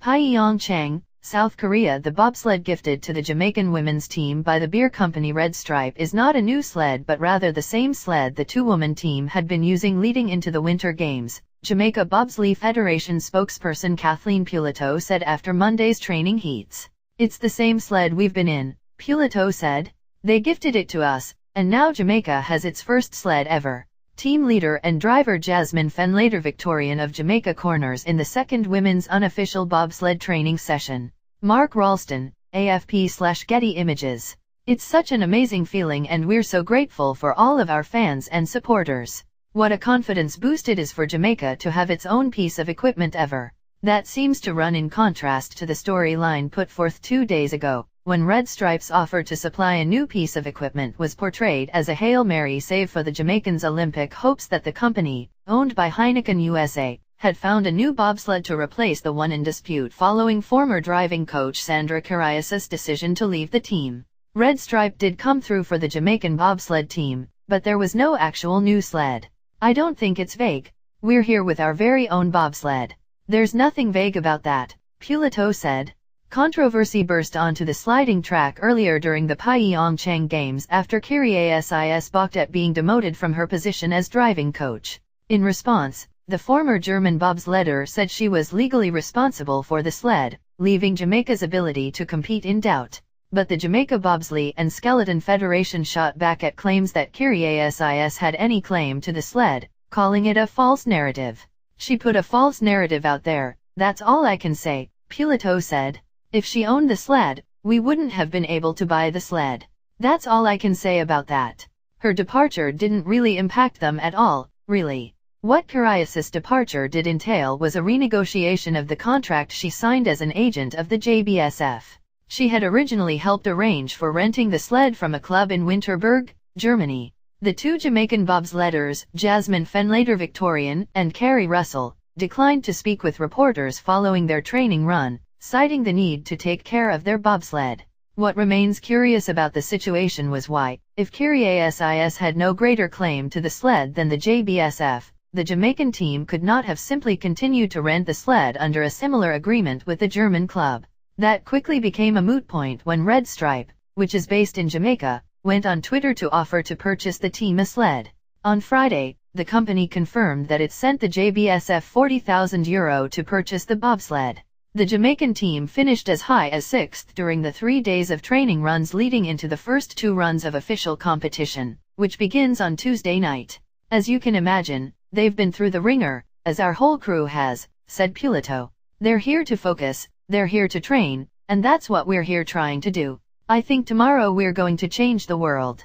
Pyeongchang, South Korea. The bobsled gifted to the Jamaican women's team by the beer company Red Stripe is not a new sled but rather the same sled the two-woman team had been using leading into the Winter Games, Jamaica Bobsleigh Federation spokesperson Kathleen Pulido said after Monday's training heats. "It's the same sled we've been in," Pulido said. "They gifted it to us, and now Jamaica has its first sled ever." Team leader and driver Jasmine Fenlater Victorian of Jamaica corners in the second women's unofficial bobsled training session. Mark Ralston, AFP/Getty Images. "It's such an amazing feeling and we're so grateful for all of our fans and supporters. What a confidence boost it is for Jamaica to have its own piece of equipment ever." That seems to run in contrast to the storyline put forth 2 days ago, when Red Stripe's offer to supply a new piece of equipment was portrayed as a Hail Mary save for the Jamaicans' Olympic hopes that the company, owned by Heineken USA, had found a new bobsled to replace the one in dispute following former driving coach Sandra Karius's decision to leave the team. Red Stripe did come through for the Jamaican bobsled team, but there was no actual new sled. "I don't think it's vague. We're here with our very own bobsled. There's nothing vague about that," Pulido said. Controversy burst onto the sliding track earlier during the Pyeongchang Games after Karius balked at being demoted from her position as driving coach. In response, the former German bobsledder said she was legally responsible for the sled, leaving Jamaica's ability to compete in doubt. But the Jamaica Bobsleigh and Skeleton Federation shot back at claims that Karius had any claim to the sled, calling it a false narrative. "She put a false narrative out there, that's all I can say," Pulido said. "If she owned the sled, we wouldn't have been able to buy the sled. That's all I can say about that. Her departure didn't really impact them at all, really." What Karius's departure did entail was a renegotiation of the contract she signed as an agent of the JBSF. She had originally helped arrange for renting the sled from a club in Winterberg, Germany. The two Jamaican bobsledders, Jasmine Fenlater Victorian and Carrie Russell, declined to speak with reporters following their training run, citing the need to take care of their bobsled. What remains curious about the situation was why, if Karius had no greater claim to the sled than the JBSF, the Jamaican team could not have simply continued to rent the sled under a similar agreement with the German club. That quickly became a moot point when Red Stripe, which is based in Jamaica, went on Twitter to offer to purchase the team a sled. On Friday, the company confirmed that it sent the JBSF €40,000 to purchase the bobsled. The Jamaican team finished as high as 6th during the 3 days of training runs leading into the first 2 runs of official competition, which begins on Tuesday night. "As you can imagine, they've been through the ringer, as our whole crew has," said Pulido. "They're here to focus, they're here to train, and that's what we're here trying to do. I think tomorrow we're going to change the world."